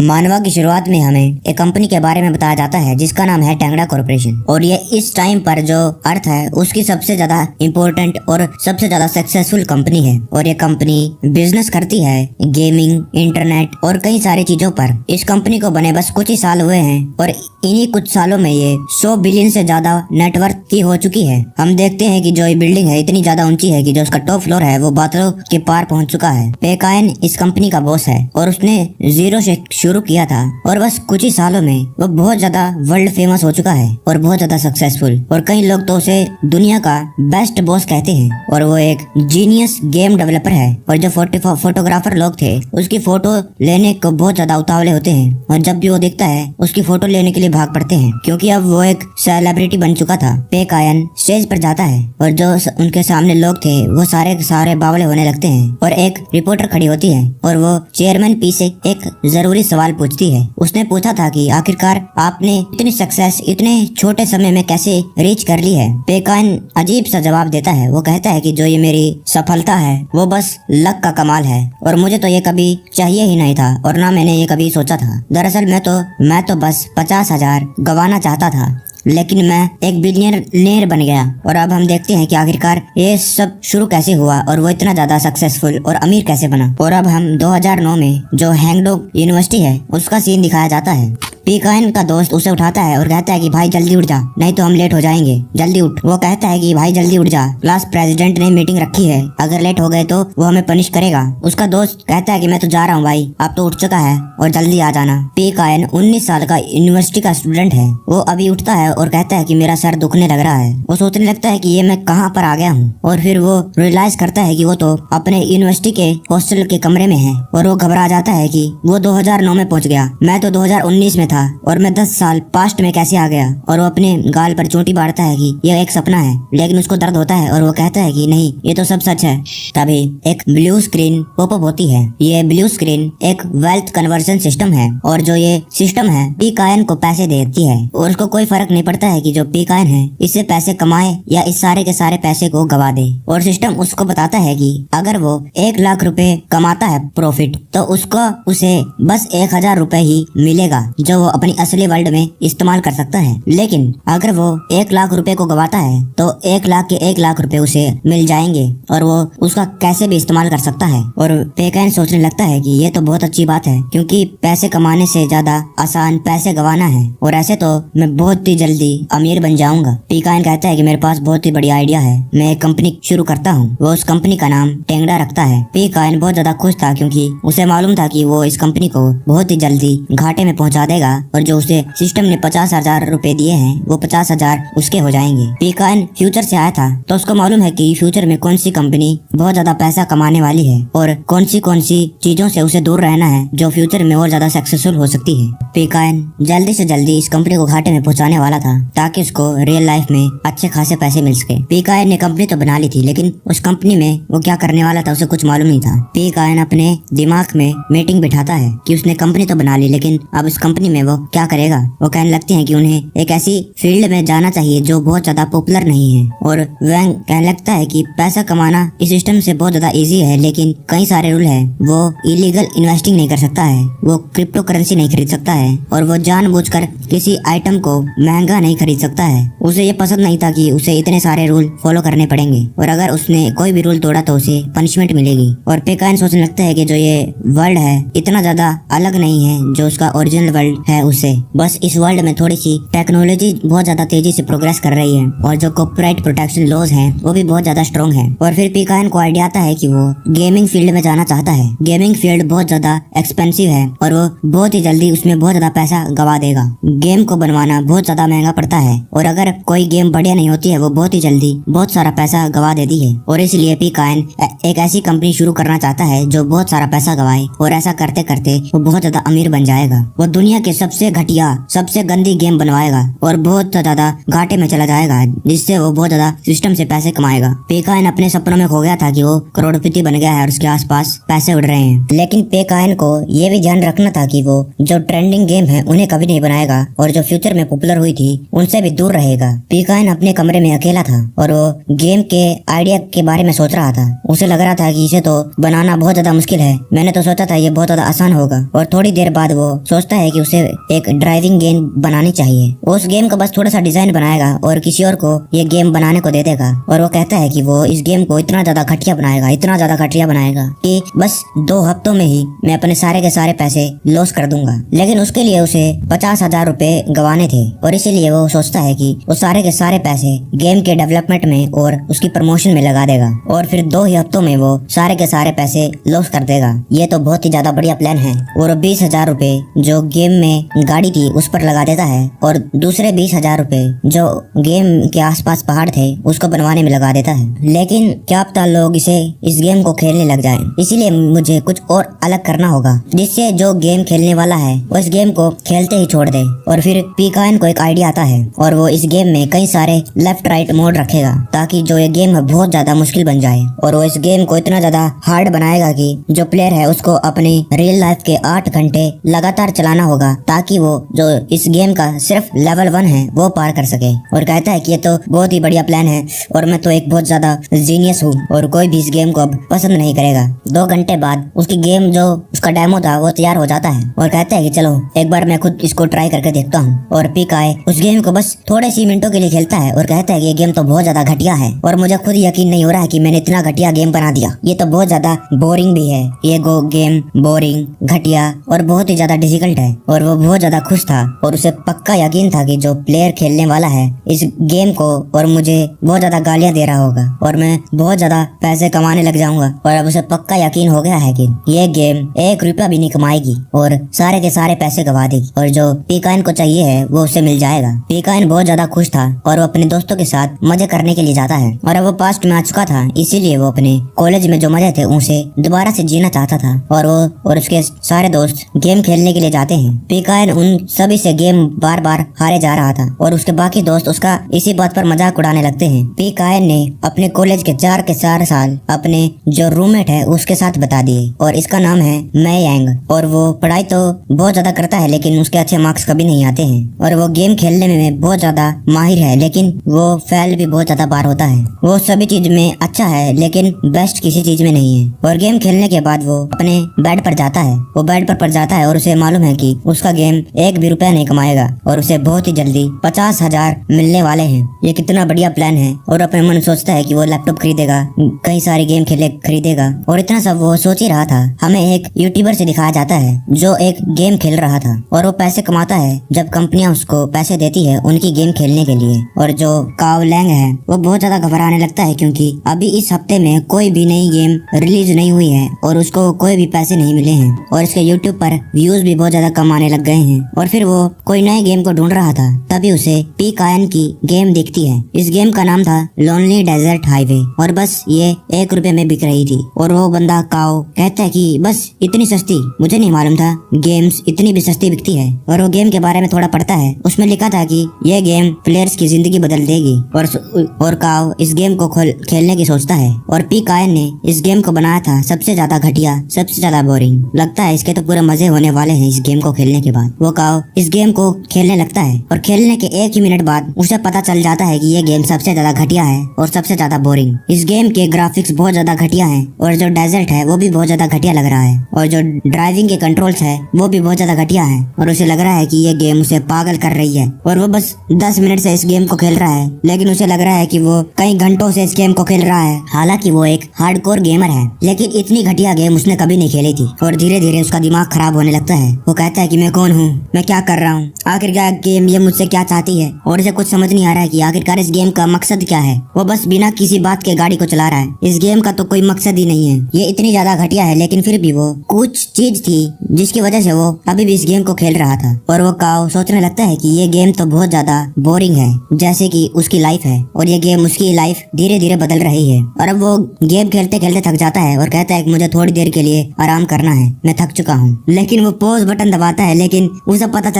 मानवा की शुरुआत में हमें एक कंपनी के बारे में बताया जाता है जिसका नाम है टेंगड़ा कॉर्पोरेशन। और ये इस टाइम पर जो अर्थ है उसकी सबसे ज्यादा इम्पोर्टेंट और सबसे ज्यादा सक्सेसफुल कंपनी है। और ये कंपनी बिजनेस करती है गेमिंग, इंटरनेट और कई सारी चीजों पर। इस कंपनी को बने बस कुछ ही साल हुए हैं और इन्हीं कुछ सालों में ये 100 बिलियन से ज्यादा नेटवर्क की हो चुकी है। हम देखते हैं कि जो ये बिल्डिंग है इतनी ज्यादा ऊंची है कि जो उसका टॉप फ्लोर है वो बादलों के पार पहुंच चुका है। पेकायन इस कंपनी का बॉस है और उसने जीरो से शुरू किया था और बस कुछ ही सालों में वो बहुत ज्यादा वर्ल्ड फेमस हो चुका है और बहुत ज्यादा सक्सेसफुल। और कई लोग तो उसे दुनिया का बेस्ट बॉस कहते हैं। और वो एक जीनियस गेम डेवलपर है। और जो फोटोग्राफर लोग थे उसकी फोटो लेने को बहुत ज्यादा उतावले होते हैं और जब भी वो दिखता है उसकी फोटो लेने के लिए भाग पड़ते हैं क्योंकि अब वो एक सेलिब्रिटी बन चुका था। पेकायन स्टेज पर जाता है और जो उनके सामने लोग थे वो सारे के सारे बावले होने लगते हैं। और एक रिपोर्टर खड़ी होती है और वो चेयरमैन पी से एक जरूरी सवाल पूछती है। उसने पूछा था कि आखिरकार आपने इतनी सक्सेस इतने छोटे समय में कैसे रीच कर ली है। पेकायन अजीब सा जवाब देता है। वो कहता है कि जो ये मेरी सफलता है वो बस लक का कमाल है और मुझे तो ये कभी चाहिए ही नहीं था और ना मैंने ये कभी सोचा था। दरअसल मैं तो बस 50,000 गंवाना चाहता था लेकिन मैं एक बिलियनियर बन गया। और अब हम देखते हैं कि आखिरकार ये सब शुरू कैसे हुआ और वो इतना ज्यादा सक्सेसफुल और अमीर कैसे बना। और अब हम 2009 में जो हैंगडोंग यूनिवर्सिटी है उसका सीन दिखाया जाता है। पेकायन का दोस्त उसे उठाता है और कहता है कि भाई जल्दी उठ जा नहीं तो हम लेट हो जाएंगे, जल्दी उठ। वो कहता है कि भाई जल्दी उठ जा, क्लास प्रेसिडेंट ने मीटिंग रखी है, अगर लेट हो गए तो वो हमें पनिश करेगा। उसका दोस्त कहता है कि मैं तो जा रहा हूँ भाई, आप तो उठ चुका है और जल्दी आ जाना। पेकायन 19 साल का यूनिवर्सिटी का स्टूडेंट है। वो अभी उठता है और कहता है कि मेरा सर दुखने लग रहा है। वो सोचने लगता है कि ये मैं कहाँ पर आ गया हूँ और फिर वो रियलाइज करता है कि वो तो अपने यूनिवर्सिटी के हॉस्टल के कमरे में है। और वो घबरा जाता है कि वो 2009 में पहुंच गया, मैं तो 2019 में था और मैं 10 साल पास्ट में कैसे आ गया। और वो अपने गाल पर चोटी बांटता है कि यह एक सपना है, लेकिन उसको दर्द होता है और वो कहता है कि नहीं ये तो सब सच है। तभी एक ब्लू स्क्रीन पॉपअप होती है। ये ब्लू स्क्रीन एक वेल्थ कन्वर्जन सिस्टम है और जो ये सिस्टम है पेकायन को पैसे देती है और उसको कोई फर्क नहीं पड़ता है कि जो पेकायन है इससे पैसे कमाए या इस सारे के सारे पैसे को गवा दे। और सिस्टम उसको बताता है कि अगर वो 1 लाख रुपए कमाता है प्रॉफिट तो उसको उसे बस 1,000 रुपए ही मिलेगा जो वो अपनी असली वर्ल्ड में इस्तेमाल कर सकता है। लेकिन अगर वो 1 लाख रुपए को गवाता है तो 1 लाख के 1 लाख रुपए उसे मिल जाएंगे और वो उसका कैसे भी इस्तेमाल कर सकता है। और पेकायन सोचने लगता है कि ये तो बहुत अच्छी बात है क्योंकि पैसे कमाने से ज्यादा आसान पैसे गवाना है और ऐसे तो मैं बहुत ही जल्दी अमीर बन जाऊंगा। पेकायन कहता है कि मेरे पास बहुत ही बढ़िया आइडिया है, मैं एक कंपनी शुरू करता हूँ। वो उस कंपनी का नाम टेंगड़ा रखता है। पेकायन बहुत ज्यादा खुश था क्योंकि उसे मालूम था कि वो इस कंपनी को बहुत ही जल्दी घाटे में पहुंचा देगा और जो उसे सिस्टम ने 50,000 रुपए दिए हैं वो 50,000 उसके हो जाएंगे। पेकायन फ्यूचर से आया था तो उसको मालूम है कि फ्यूचर में कौन सी कंपनी बहुत ज्यादा पैसा कमाने वाली है और कौन सी चीजों से उसे दूर रहना है जो फ्यूचर में और ज्यादा सक्सेसफुल हो सकती है। पेकायन जल्दी से जल्दी इस कंपनी को घाटे में पहुंचाने वाला था ताकि उसको रियल लाइफ में अच्छे खासे पैसे मिल सके। पेकायन ने कंपनी तो बना ली थी लेकिन उस कंपनी में वो क्या करने वाला था उसे कुछ मालूम नहीं था। पेकायन अपने दिमाग में मीटिंग बिठाता है कि उसने कंपनी तो बना ली लेकिन अब इस कंपनी में वो क्या करेगा। वो कहने लगते हैं कि उन्हें एक ऐसी फील्ड में जाना चाहिए जो बहुत ज्यादा पॉपुलर नहीं है। और वह कहने लगता है कि पैसा कमाना इस सिस्टम से बहुत ज्यादा इजी है लेकिन कई सारे रूल है। वो इलीगल इन्वेस्टिंग नहीं कर सकता है, वो क्रिप्टो करेंसी नहीं खरीद सकता है और वो जानबूझकर किसी आइटम को महंगा नहीं खरीद सकता है। उसे ये पसंद नहीं था कि उसे इतने सारे रूल फॉलो करने पड़ेंगे और अगर उसने कोई भी रूल तोड़ा तो उसे पनिशमेंट मिलेगी। और पेकायन सोचने लगता है कि जो ये वर्ल्ड है इतना ज्यादा अलग नहीं है जो उसका ओरिजिनल वर्ल्ड है उससे, बस इस वर्ल्ड में थोड़ी सी टेक्नोलॉजी बहुत ज्यादा तेजी से प्रोग्रेस कर रही है और जो कॉपीराइट प्रोटेक्शन लॉज हैं वो भी बहुत ज्यादा स्ट्रॉन्ग है। और फिर पेकायन को आइडिया आता है कि वो गेमिंग फील्ड में जाना चाहता है। गेमिंग फील्ड बहुत ज्यादा एक्सपेंसिव है और वो बहुत ही जल्दी उसमें बहुत ज्यादा पैसा गवा देगा। गेम को बनवाना बहुत ज्यादा महंगा पड़ता है और अगर कोई गेम बढ़िया नहीं होती है वो बहुत ही जल्दी बहुत सारा पैसा गवा देती है। और इसलिए पेकायन एक ऐसी कंपनी शुरू करना चाहता है जो बहुत सारा पैसा गवाए और ऐसा करते करते वो बहुत ज्यादा अमीर बन जाएगा। वो दुनिया के सबसे घटिया सबसे गंदी गेम बनवाएगा और बहुत ज्यादा घाटे में चला जाएगा जिससे वो बहुत ज्यादा सिस्टम से पैसे कमाएगा। पेकायन अपने सपनों में खो गया था कि वो करोड़पति बन गया है और उसके आसपास पैसे उड़ रहे हैं। लेकिन पेकायन को ये भी ध्यान रखना था कि वो जो ट्रेंडिंग गेम है उन्हें कभी नहीं बनाएगा और जो फ्यूचर में पॉपुलर हुई थी कि उनसे भी दूर रहेगा। पीकाइन अपने कमरे में अकेला था और वो गेम के आइडिया के बारे में सोच रहा था। उसे लग रहा था कि इसे तो बनाना बहुत ज्यादा मुश्किल है, मैंने तो सोचा था ये बहुत ज्यादा आसान होगा। और थोड़ी देर बाद वो सोचता है कि उसे एक ड्राइविंग गेम बनानी चाहिए। वो उस गेम का बस थोड़ा सा डिजाइन बनाएगा और किसी और को ये गेम बनाने को दे देगा। और वो कहता है कि वो इस गेम को इतना ज्यादा घटिया बनाएगा, इतना ज्यादा घटिया बनाएगा कि बस 2 हफ्तों में ही मैं अपने सारे के सारे पैसे लॉस कर दूंगा। लेकिन उसके लिए उसे 50,000 रुपए गंवाने थे और इसीलिए वो सोचता है कि वो सारे के सारे पैसे गेम के डेवलपमेंट में और उसकी प्रमोशन में लगा देगा और फिर 2 ही हफ्तों में वो सारे के सारे पैसे लॉस कर देगा। ये तो बहुत ही ज्यादा बढ़िया प्लान है। और 20,000 रुपए जो गेम में गाड़ी थी उस पर लगा देता है और दूसरे 20,000 रुपए जो गेम के आसपास पहाड़ थे उसको बनवाने में लगा देता है। लेकिन क्या पता लोग इस गेम को खेलने लग जाएं, इसीलिए मुझे कुछ और अलग करना होगा जिससे जो गेम खेलने वाला है वो इस गेम को खेलते ही छोड़ दे। और फिर पीकाइन को एक आइडिया आता है और वो इस गेम में कई सारे लेफ्ट राइट मोड रखेगा ताकि जो ये गेम है बहुत ज्यादा मुश्किल बन जाए। और वो इस गेम को इतना ज्यादा हार्ड बनाएगा कि जो प्लेयर है उसको अपनी रियल लाइफ के 8 घंटे लगातार चलाना होगा ताकि वो जो इस गेम का सिर्फ लेवल 1 है वो पार कर सके। और कहता है कि ये तो बहुत ही बढ़िया प्लान है और मैं तो एक बहुत ज्यादा जीनियस हूँ और कोई भी इस गेम को अब पसंद नहीं करेगा। 2 घंटे बाद उसकी गेम जो उसका डेमो था वो तैयार हो जाता है और कहता है कि चलो एक बार मैं खुद इसको ट्राई करके देखता हूँ। और पीकाई उस गेम को बस थोड़े सी मिनटों के लिए खेलता है और कहता है कि ये गेम तो बहुत ज्यादा घटिया है और मुझे खुद यकीन नहीं हो रहा है कि मैंने इतना घटिया गेम बना दिया। ये तो बहुत ज्यादा बोरिंग भी है, ये गेम बोरिंग, घटिया और बहुत ही ज्यादा डिफिकल्ट है। और वो बहुत ज्यादा खुश था और उसे पक्का यकीन था कि जो प्लेयर खेलने वाला है इस गेम को और मुझे बहुत ज्यादा गालियां दे रहा होगा और मैं बहुत ज्यादा पैसे कमाने लग जाऊंगा। और अब उसे पक्का यकीन हो गया है कि ये गेम 1 रुपया भी नहीं कमाएगी और सारे के सारे पैसे गवा देगी और जो पीकाइन को चाहिए है वो उसे मिल जाएगा। पीकाइन बहुत ज्यादा खुश था और वो अपने दोस्तों के साथ मजे करने के लिए जाता है। और अब वो पास्ट में आ चुका था इसीलिए वो अपने कॉलेज में जो मजे थे उसे दोबारा से जीना चाहता था। और वो और उसके सारे दोस्त गेम खेलने के लिए जाते हैं। पीकाइन उन सभी से गेम बार बार हारे जा रहा था और उसके बाकी दोस्त उसका इसी बात पर मजाक उड़ाने लगते हैं। पीकाइन ने अपने कॉलेज के 4 के 4 साल अपने जो रूममेट है उसके साथ बता दिए और इसका नाम है मै यांग। और वो पढ़ाई तो बहुत ज्यादा करता है लेकिन उसके अच्छे मार्क्स कभी नहीं आते हैं। और वो गेम खेलने में बहुत ज्यादा माहिर है लेकिन वो फेल भी बहुत ज्यादा बार होता है। वो सभी चीज में अच्छा है लेकिन बेस्ट किसी चीज में नहीं है। और गेम खेलने के बाद वो अपने बेड पर जाता है। वो बेड पर पड़ जाता है और उसे मालूम है कि उसका गेम 1 भी रुपया नहीं कमाएगा और उसे बहुत ही जल्दी 50,000 मिलने वाले हैं। ये कितना बढ़िया प्लान है। और अपने मन सोचता है कि वो लैपटॉप खरीदेगा, कई सारे गेम खरीदेगा। और इतना सब वो सोच ही रहा था, हमें एक यूट्यूबर से दिखाया जाता है जो एक गेम खेल रहा था और वो पैसे कमाता है जब कंपनियां उसको पैसे देती है उनकी गेम खेलने के लिए। और जो काव लैंग है वो बहुत ज्यादा घबराने लगता है क्योंकि अभी इस हफ्ते में कोई भी नई गेम रिलीज नहीं हुई है और उसको कोई भी पैसे नहीं मिले हैं और इसके यूट्यूब पर व्यूज भी बहुत ज्यादा कम आने लग गए हैं। और फिर वो कोई नए गेम को ढूंढ रहा था तभी उसे पीकाइन की गेम दिखती है। इस गेम का नाम था लोनली डेजर्ट हाईवे और बस ये 1 रुपए में बिक रही थी। और वो बंदा काव कहता है कि बस इतनी सस्ती, मुझे नहीं मालूम था गेम्स इतनी भी सस्ती बिकती है। और वो गेम के बारे में थोड़ा पढ़ता है, उसमें लिखा था कि ये गेम प्लेयर्स की जिंदगी बदल देगी। और काव इस गेम को खेलने की सोचता है। और पीकाइन ने इस गेम को बनाया था सबसे ज्यादा घटिया, सबसे ज्यादा बोरिंग। लगता है इसके तो पूरे मजे होने वाले हैं इस गेम को खेलने के बाद। वो काव इस गेम को खेलने लगता है और खेलने के 1 ही मिनट बाद उसे पता चल जाता है कि ये गेम सबसे ज्यादा घटिया है और सबसे ज्यादा बोरिंग। इस गेम के ग्राफिक्स बहुत ज्यादा घटिया हैं और जो डेजर्ट है वो भी बहुत ज्यादा घटिया लग रहा है और जो ड्राइविंग के कंट्रोल्स है वो भी बहुत ज्यादा घटिया है। और उसे लग रहा है कि ये गेम उसे पागल कर रही है और वो बस 10 मिनट से इस गेम को खेल रहा है लेकिन उसे लग रहा है कि वो कई घंटों से इस गेम को खेल रहा है। हालांकि वो एक हार्डकोर गेमर है लेकिन इतनी घटिया गेम उसने कभी नहीं खेली थी। और धीरे धीरे उसका दिमाग खराब होने लगता है। वो कहता है कि मैं कौन हूँ, मैं क्या कर रहा हूँ, आखिरकार गेम ये मुझसे क्या चाहती है। और इसे कुछ समझ नहीं आ रहा है कि आखिरकार इस गेम का मकसद क्या है। वो बस बिना किसी बात के गाड़ी को चला रहा है। इस गेम का तो कोई मकसद ही नहीं है। ये इतनी ज्यादा घटिया है लेकिन फिर भी वो कुछ चीज थी जिसकी वजह से वो अभी भी इस गेम को खेल रहा था। और वो काव सोचने लगता है कि ये गेम तो बहुत ज्यादा बोरिंग है जैसे कि उसकी लाइफ है और ये गेम उसकी लाइफ धीरे धीरे बदल रही है। और अब वो गेम खेलते खेलते थक जाता है और कहता है कि मुझे थोड़ी देर के लिए आराम करना है, मैं थक चुका हूँ। लेकिन वो पॉज बटन दबाता है लेकिन उसे पता चलता